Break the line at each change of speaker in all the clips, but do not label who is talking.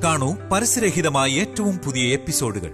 കാണൂ പരസ്യരഹിതമായ ഏറ്റവും പുതിയ എപ്പിസോഡുകൾ.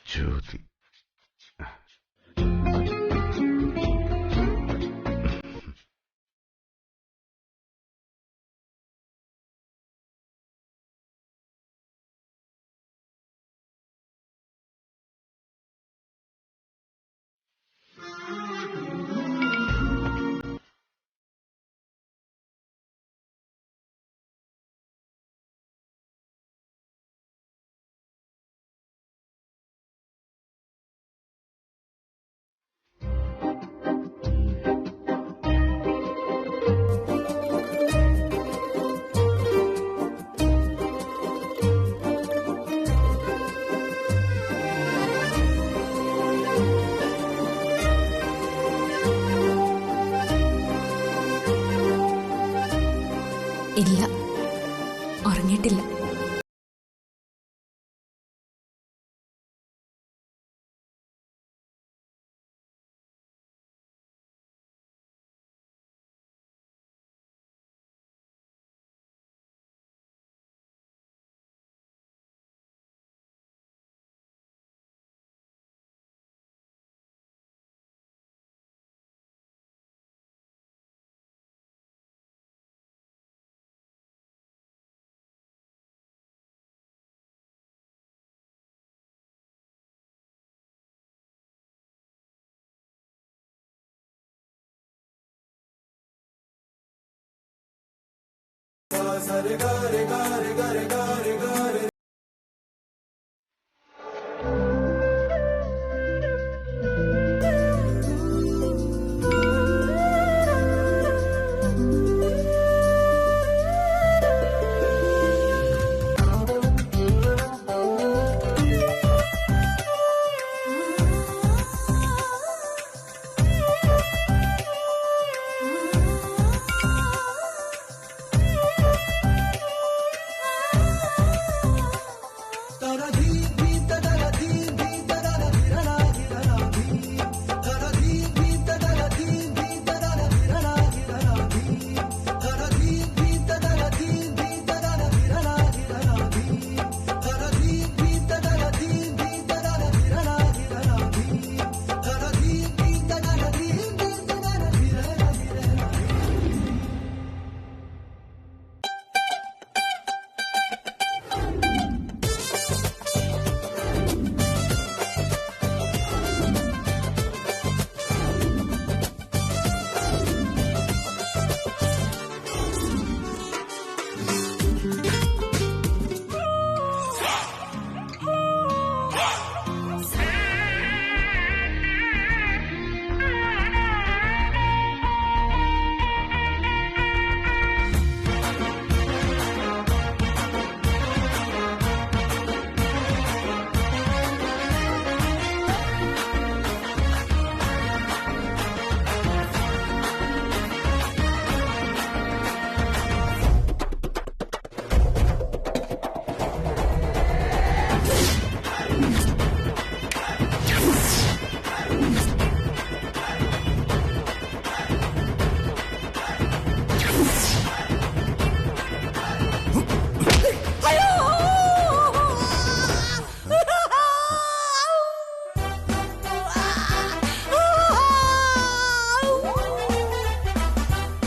ജ്യോതി
ഇല്ല, ഉറങ്ങിയിട്ടില്ല.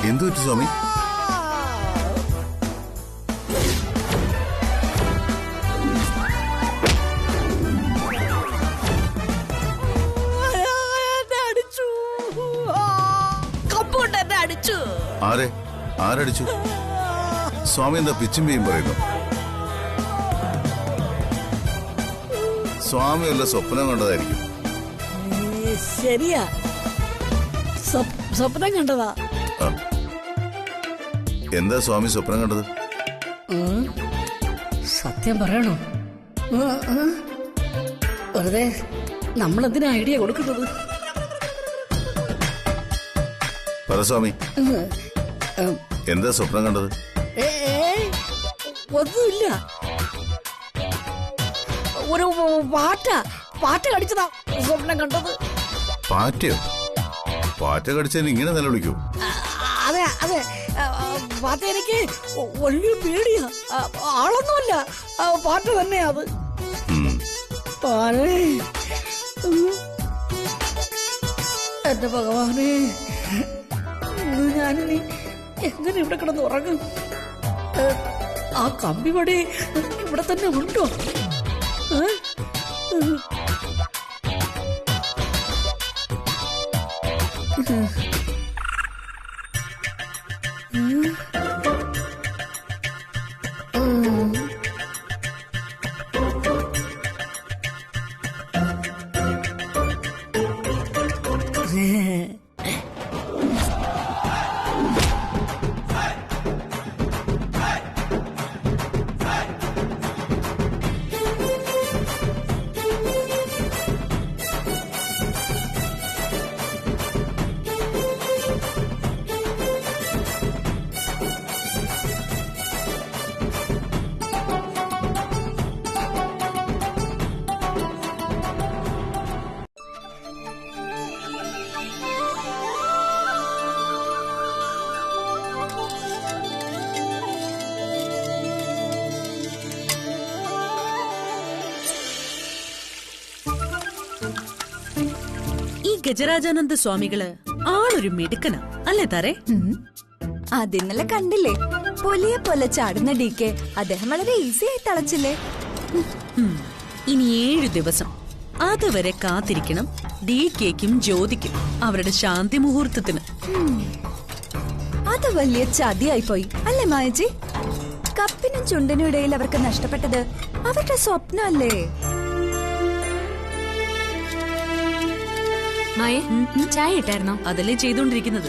എന്തു പറ്റി സ്വാമി? ആരടിച്ചു? സ്വാമി എന്താ പിച്ചും പിയും പറയുന്നു? സ്വാമി വല്ല സ്വപ്നം കണ്ടതായിരിക്കും.
ശരിയാ, സ്വപ്നം കണ്ടതാ.
ആ. എന്താ സ്വാമി സ്വപ്നം കണ്ടത്?
സത്യം പറയണോ? വെറുതെ നമ്മളെന്തിനാ ഐഡിയ കൊടുക്കുന്നത്?
പറ സ്വാമി, എന്താ സ്വപ്നം കണ്ടത്?
ഒന്നുമില്ല. ഒരു പാറ്റ കടിച്ചതാ സ്വപ്നം കണ്ടത്.
പാറ്റയോ? പാറ്റ കടിച്ചതിന് ഇങ്ങനെ നിലവിളിക്കൂ?
അതെ അതെ, പാറ്റ എനിക്ക് വലിയ പേടിയാ. ആളൊന്നുമല്ല, പാറ്റ തന്നെയാ അത്. എന്റെ ഭഗവാനെ, ഞാനിനി എങ്ങനെ ഇവിടെ കിടന്ന് ഉറങ്ങും? ആ കമ്പിവടി ഇവിടെ തന്നെ ഉണ്ടോ?
ഗജരാജാനന്ദ സ്വാമികള് ആളൊരു മിടുക്കന അല്ലേ താരേ?
അതിന്നലെ കണ്ടില്ലേ, പൊലിയെ പോലെ ചാടുന്ന ഡി കെ അദ്ദേഹം വളരെ ഈസി ആയി തളച്ചില്ലേ.
ഇനി 7 ദിവസം അതുവരെ കാത്തിരിക്കണം ഡി കെക്കും ജ്യോതിക്കും അവരുടെ ശാന്തി മുഹൂർത്തത്തിന്.
അത് വലിയ ചതിയായി പോയി അല്ലേ മായജി? കപ്പിനും ചുണ്ടിനും ഇടയിൽ അവർക്ക് നഷ്ടപ്പെട്ടത് അവരുടെ സ്വപ്നമല്ലേ? ചായ ഇട്ടായിരുന്നോ?
അതല്ലേ ചെയ്തോണ്ടിരിക്കുന്നത്.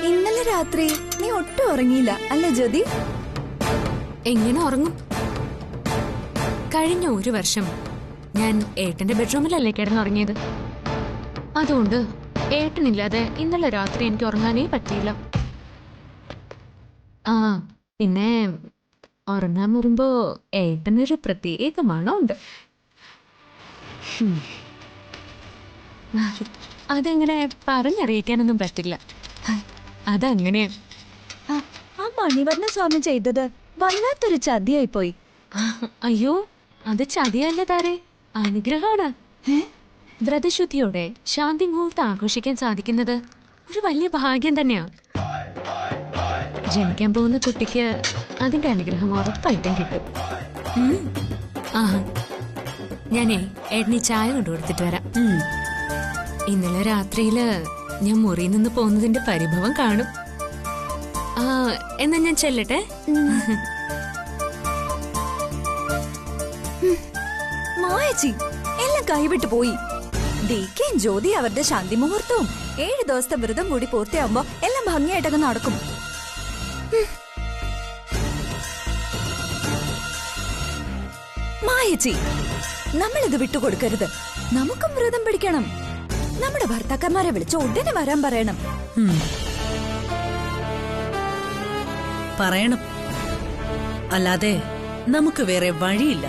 ഇന്നലെ രാത്രി നീ ഒട്ടും ഉറങ്ങിയില്ല അല്ലേ ജ്യോതി?
എങ്ങനെ ഉറങ്ങും? കഴിഞ്ഞ 1 വർഷം ഞാൻ ഏട്ടന്റെ ബെഡ്റൂമിലല്ലേ കിടന്നുറങ്ങിയത്. അതുകൊണ്ട് ഏട്ടനില്ലാതെ ഇന്നലെ രാത്രി എനിക്ക് ഉറങ്ങാനേ പറ്റിയില്ല. ആ പിന്നെ ഉറങ്ങാൻ വരുമ്പോ ഏട്ടനൊരു പ്രത്യേക മണമുണ്ട്. അതെങ്ങനെ പറഞ്ഞറിയിക്കാനൊന്നും പറ്റില്ല. അതങ്ങനെ.
ആ മണിവർണ്ണ സ്വാമി ചെയ്തത് വല്ലാത്തൊരു ചതിയായി പോയി.
അയ്യോ, അത് ചതിയല്ല താരേ, അനുഗ്രഹമാണ്. വ്രതശുദ്ധിയോടെ ശാന്തി മുഹൂർത്തം ആഘോഷിക്കാൻ സാധിക്കുന്നത് ഒരു വലിയ ഭാഗ്യം തന്നെയാണ്. ജനിക്കാൻ പോകുന്ന കുട്ടിക്ക് അതിന്റെ അനുഗ്രഹം ഉറപ്പായിട്ടും കിട്ടും. ഞാനേ ഏട്ടന് ചായ കൊണ്ടുകൊടുത്തിട്ട് വരാം. ഇന്നലെ രാത്രിയില് ഞാൻ മുറിയിൽ നിന്ന് പോകുന്നതിന്റെ പരിഭവം കാണും. എന്നാ ഞാൻ ചെല്ലട്ടെ.
മായച്ചി എല്ലാം കൈവിട്ടു പോയി. ഡി കെയും ജ്യോതി അവരുടെ ശാന്തി മുഹൂർത്തവും 7 ദിവസത്തെ വ്രതം കൂടി പൂർത്തിയാകുമ്പോ എല്ലാം ഭംഗിയായിട്ടൊക്കെ നടക്കും. മായച്ചി, നമ്മളിത് വിട്ടുകൊടുക്കരുത്. നമുക്കും വ്രതം പിടിക്കണം. നമ്മുടെ ഭർത്താക്കന്മാരെ വിളിച്ച് ഉടനെ വരാൻ പറയണം.
പറയണം, അല്ലാതെ നമുക്ക് വേറെ വഴിയില്ല.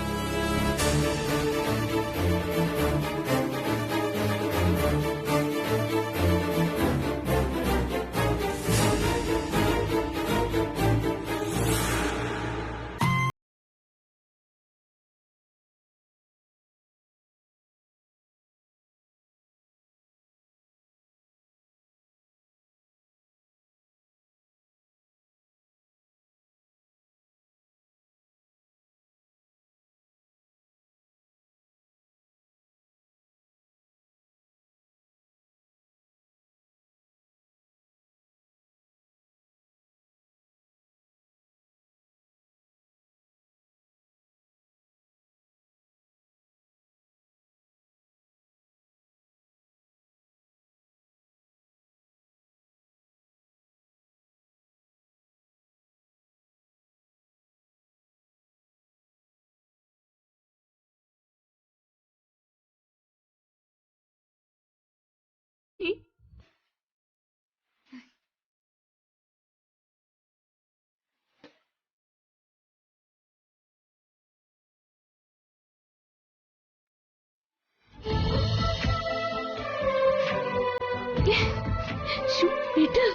വിട്ട്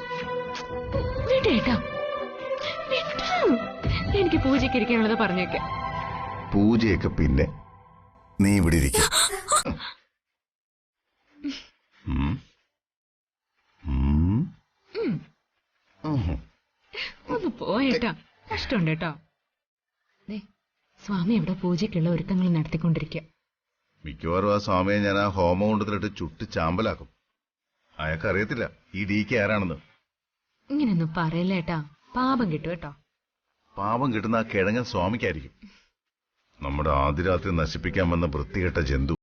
വിട്ടേട്ടാ, വിട്ട്. എനിക്ക് പൂജയ്ക്ക് ഇരിക്കാനുള്ളത് പറഞ്ഞേക്കെ.
പൂജയൊക്കെ പിന്നെ, നീ ഇവിടെ ഇരിക്കും.
ഒന്ന് പോയേട്ടാ, കഷ്ടമുണ്ട് കേട്ടോ. സ്വാമി ഇവിടെ പൂജയ്ക്കുള്ള ഒരുക്കങ്ങൾ നടത്തിക്കൊണ്ടിരിക്കുക.
മിക്കവാറും ആ സ്വാമിയെ ഞാൻ ആ ഹോമകുണ്ടത്തിലിട്ട് ചുട്ട് ചാമ്പലാക്കും. അയാൾക്ക് അറിയത്തില്ല ഈ ഡീക്ക് ആരാണെന്ന്.
ഇങ്ങനെയൊന്നും പറയല്ലേട്ടാ, പാപം കിട്ടും കേട്ടോ.
പാപം കിട്ടുന്ന ആ കിഴങ്ങൻ സ്വാമിക്കായിരിക്കും. നമ്മുടെ ആദ്യ രാത്രി നശിപ്പിക്കാൻ വന്ന വൃത്തികെട്ട ജന്തു.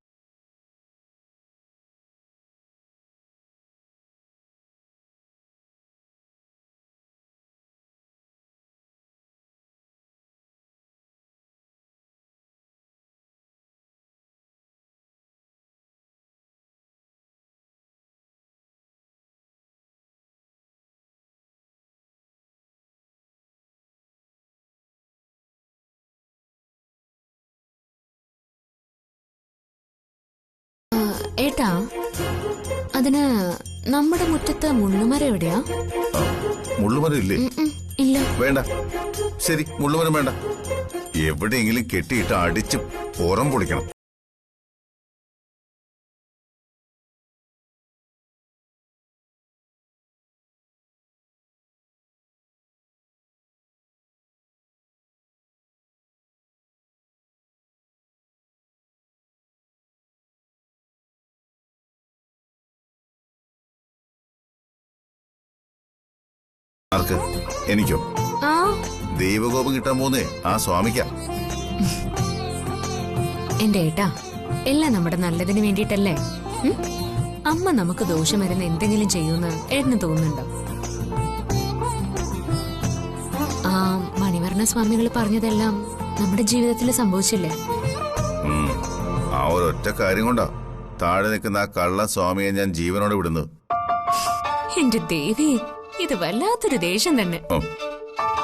ഏട്ടാ, അതിന് നമ്മുടെ മുറ്റത്ത് മുള്ളുമരം എവിടെയാ?
മുള്ളുമരം ഇല്ലേ?
ഇല്ല.
വേണ്ട, ശരി, മുള്ളുമരം വേണ്ട. എവിടെയെങ്കിലും കെട്ടിയിട്ട് അടിച്ച് പുറം പൊളിക്കണം. ആർക്ക്? എനിക്കോ? ദൈവകോപം കിട്ടാൻ പോന്നേ ആ സ്വാമിക്കാ.
എന്റെ ഏട്ടാ, എല്ലാം നമ്മുടെ നല്ലതിന് വേണ്ടിയിട്ടല്ലേ? അമ്മ നമുക്ക് ദോഷം വരുന്ന എന്തെങ്കിലും ചെയ്യുമെന്ന് ഏട്ടന് തോന്നുന്നുണ്ടോ? ആ മണിവർണ്ണ സ്വാമികൾ പറഞ്ഞതെല്ലാം നമ്മുടെ ജീവിതത്തിൽ സംഭവിച്ചില്ലേ?
ആ ഒരൊറ്റ കാര്യം കൊണ്ടാ താഴെ നിൽക്കുന്ന ആ കള്ള സ്വാമിയെ ഞാൻ ജീവനോടെ വിടുന്നു.
എന്റെ ദേവി, ഇത് വല്ലാത്തൊരു ദേഷ്യം തന്നെ.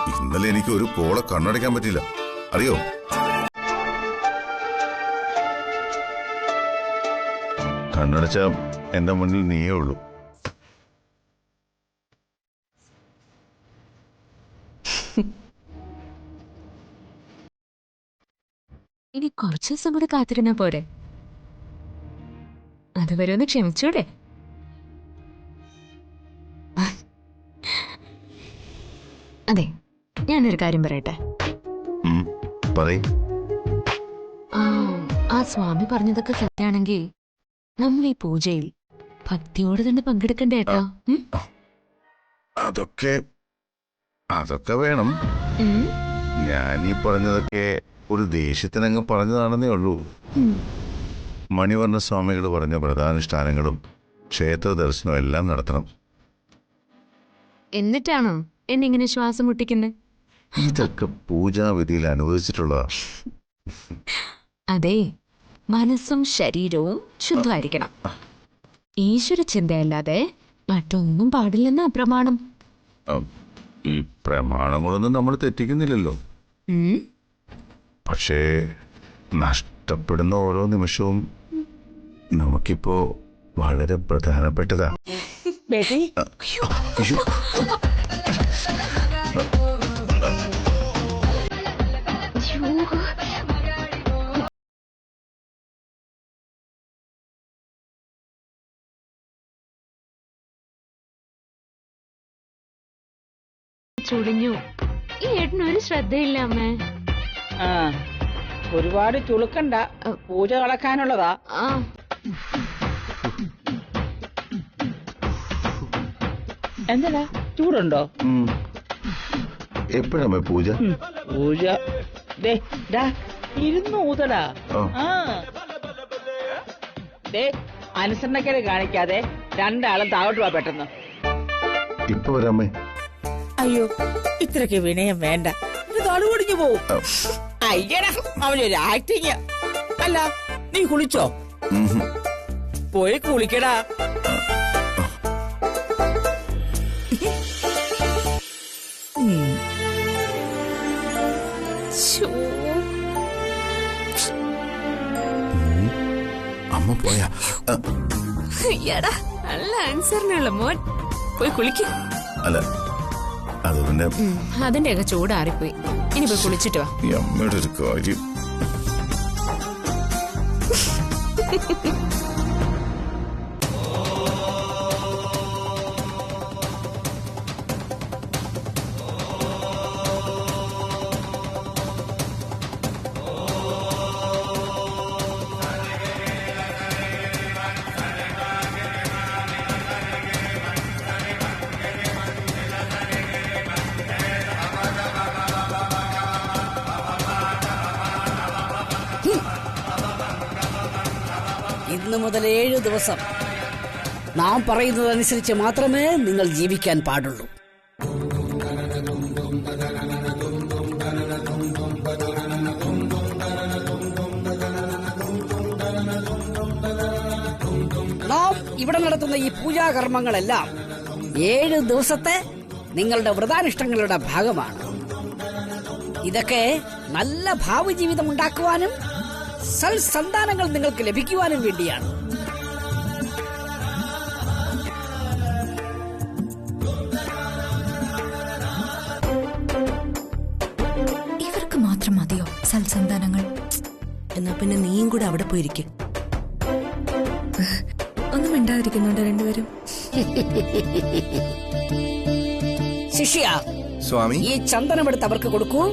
ഇന്നലെ എനിക്ക് ഒരു പോളെ കണ്ണടയ്ക്കാൻ പറ്റില്ല, അറിയോ? കണ്ണടച്ച എന്റെ മുന്നിൽ നീയേ ഉള്ളൂ.
ഇനി കുറച്ചു ദിവസം കൂടി കാത്തിരുന്നാ പോരെ? അതുവരെ ഒന്ന് ക്ഷമിച്ചൂടെ? അതെ, ഞാനൊരു കാര്യം പറയട്ടെ. ആ സ്വാമി പറഞ്ഞതൊക്കെ സത്യാണെങ്കിൽ നമ്മൾ ഈ പൂജയിൽ ഭക്തിയോടെ തന്നെ പങ്കെടുക്കണ്ടേ ഏട്ടാ?
അതൊക്കെ വേണം. ഞാനീ പറഞ്ഞതൊക്കെ ഒരു ദേഷ്യത്തിനങ്ങ് പറഞ്ഞതാണെന്നേ ഉള്ളൂ. മണിവർണ്ണ സ്വാമികൾ പറഞ്ഞ പ്രധാനുഷ്ഠാനങ്ങളും ക്ഷേത്ര ദർശനവും എല്ലാം നടത്തണം.
എന്നിട്ടാണോ എന്നിങ്ങനെ ശ്വാസം മുട്ടിക്കുന്നത്?
ഇതൊക്കെ പൂജാവിധിയിൽ അനുവദിച്ചിട്ടുള്ളതാ.
അതെ, മനസ്സും ശരീരവും ശുദ്ധമായിരിക്കണം. ഈശ്വര ചിന്തയല്ലാതെ മറ്റൊന്നും പാടില്ലെന്ന പ്രമാണം.
ഈ പ്രമാണങ്ങളൊന്നും നമ്മൾ തെറ്റിക്കുന്നില്ലല്ലോ. പക്ഷേ നഷ്ടപ്പെടുന്ന ഓരോ നിമിഷവും നമുക്കിപ്പോ വളരെ പ്രധാനപ്പെട്ടതാ.
ചുളിഞ്ഞു. ഈ ഏട്ടനൊരു ശ്രദ്ധയില്ല അമ്മേ.
ഒരുപാട് ചുളുക്കണ്ട, പൂജ കളക്കാനുള്ളതാ. എന്താ ചൂടുണ്ടോ?
എപ്പോഴാ പൂജ?
പൂജ ഇരുന്ന് ഊതടാ. അനുസരണക്കേട് കാണിക്കാതെ രണ്ടാളും താഴോട്ട് പോവാ പെട്ടെന്ന്.
ഇപ്പൊ വരാമേ.
അയ്യോ, ഇത്രക്ക് വിനയം വേണ്ട, തടുപൊടിഞ്ഞു പോവും. അയ്യടാ, അവനൊരു ആക്ടിങ്. അല്ല, നീ കുളിച്ചോ? പോയി കുളിക്കടാ.
അമ്മ പോയാ?
നല്ല ആൻസറിനുള്ള മോൻ. പോയി കുളിക്ക്.
അല്ല അത് പിന്നെ
അതിന്റെയൊക്കെ ചൂടാറിപ്പോയി. ഇനി പോയി കുളിച്ചിട്ട് വാ.
ഈ അമ്മയുടെ ഒരു കാര്യം.
ഇന്ന് മുതൽ 7 ദിവസം നാം പറയുന്നതനുസരിച്ച് മാത്രമേ നിങ്ങൾ ജീവിക്കാൻ പാടുള്ളൂ. നാം ഇവിടെ നടത്തുന്ന ഈ പൂജാകർമ്മങ്ങളെല്ലാം 7 ദിവസത്തെ നിങ്ങളുടെ വ്രതാനുഷ്ഠങ്ങളുടെ ഭാഗമാണ്. ഇതൊക്കെ നല്ല ഭാവി ജീവിതം ഉണ്ടാക്കുവാനും സൽസന്താനങ്ങൾ നിങ്ങൾക്ക് ലഭിക്കുവാനും വേണ്ടിയാണ്.
ഇവർക്ക് മാത്രം മതിയോ സൽസന്താനങ്ങൾ?
എന്നാ പിന്നെ നീയും കൂടെ അവിടെ പോയിരിക്കെ.
ഒന്നും മിണ്ടാതിരിക്കുന്നുണ്ട് രണ്ടുപേരും.
ശിഷ്യ,
സ്വാമി,
ഈ ചന്ദനമെടുത്ത് അവർക്ക് കൊടുക്കൂ.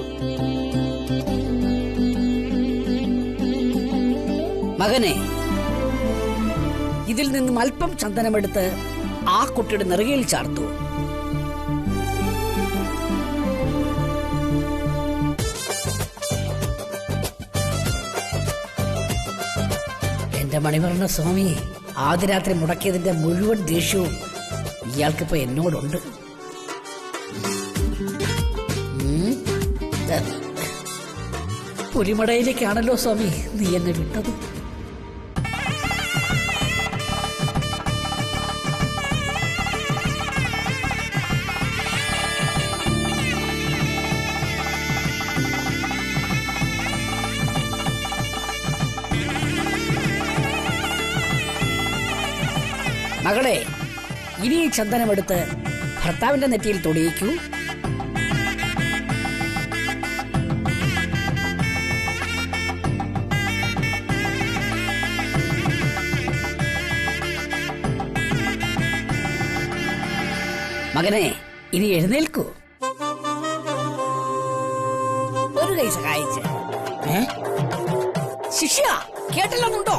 മകനെ, ഇതിൽ നിന്നും അല്പം ചന്ദനമെടുത്ത് ആ കുട്ടിയുടെ നെറുകയിൽ ചാർത്തു. എന്റെ മണിവർണ്ണ സ്വാമി, ആദ്യ രാത്രി മുടക്കിയതിന്റെ മുഴുവൻ ദേഷ്യവും ഇയാൾക്കിപ്പോ എന്നോടുണ്ട്. പുലിമടയിലേക്കാണല്ലോ സ്വാമി നീ എന്നെ വിട്ടത്. മകളെ, ഇനി ഈ ചന്ദനമെടുത്ത് ഭർത്താവിന്റെ നെറ്റിയിൽ തൊടിയിക്കൂ. മകനെ, ഇനി എഴുന്നേൽക്കൂ. ഒരു കൈ സഹായിച്ച്. ശിഷ്യ, കേട്ടില്ലെന്നുണ്ടോ?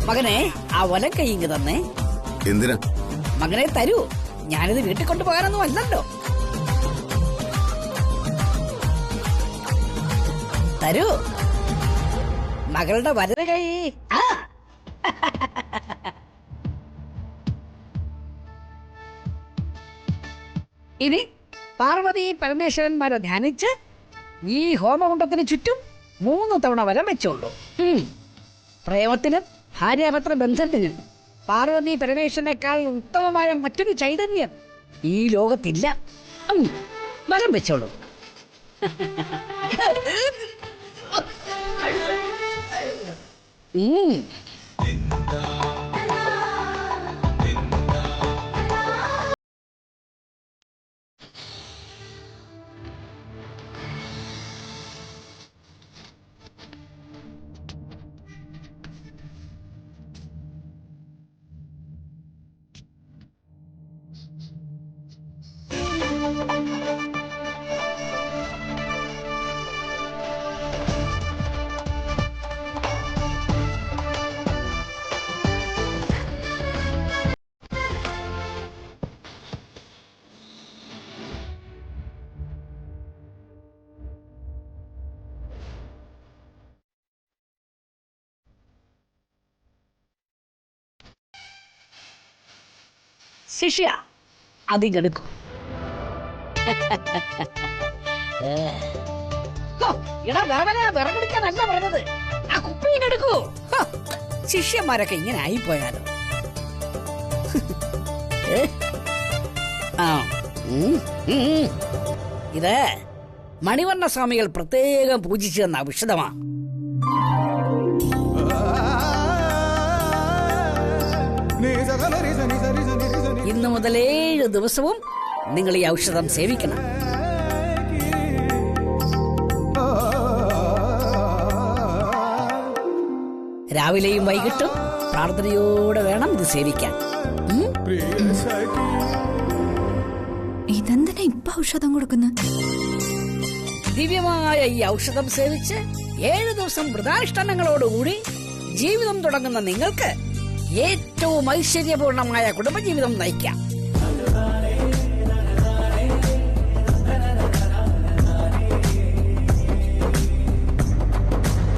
മകനെ, ആ വലം കൈ ഇങ്ങ് തന്നെ.
എന്തിനാ?
മകനെ തരൂ, ഞാനിത് വീട്ടിൽ കൊണ്ടുപോകാനൊന്നും അല്ലല്ലോ. തരൂ മകളുടെ വലത് കൈ. ഇനി പാർവതി പരമേശ്വരന്മാരെ ധ്യാനിച്ച് ഈ ഹോമകുണ്ടത്തിന് ചുറ്റും 3 തവണ വരം വെച്ചോളൂ. പ്രേമത്തിനും ഭാര്യാപത്ര ബന്ധത്തിനും പാർവതി പരമേശ്വരനേക്കാൾ ഉത്തമമായ മറ്റൊരു ചൈതന്യം ഈ ലോകത്തില്ല. വരം വെച്ചോളൂ. ശിഷ്യ, അതിങ്ങെടുക്കൂ. വിറകെടുക്കാനല്ല പറഞ്ഞത്, ആ കുപ്പിങ്ങെടുക്കൂ. ശിഷ്യന്മാരൊക്കെ ഇങ്ങനെ ആയിപ്പോയാലോ. ആ ഇത് മണിവർണ്ണ സ്വാമികൾ പ്രത്യേകം പൂജിച്ചു തന്ന ഔഷധമാ. ഇന്നു മുതൽ 7 ദിവസവും നിങ്ങൾ ഈ ഔഷധം സേവിക്കണം. രാവിലെയും വൈകിട്ടും പ്രാർത്ഥനയോടെ വേണം ഇത് സേവിക്കാൻ.
ഇതെന്തിനാ ഇപ്പൊ ഔഷധം കൊടുക്കുന്നത്?
ദിവ്യമായ ഈ ഔഷധം സേവിച്ച് 7 ദിവസം വ്രതാനുഷ്ഠാനങ്ങളോടുകൂടി ജീവിതം തുടങ്ങുന്ന നിങ്ങൾക്ക് ഏറ്റവും ഐശ്വര്യപൂർണമായ കുടുംബജീവിതം നയിക്കാം.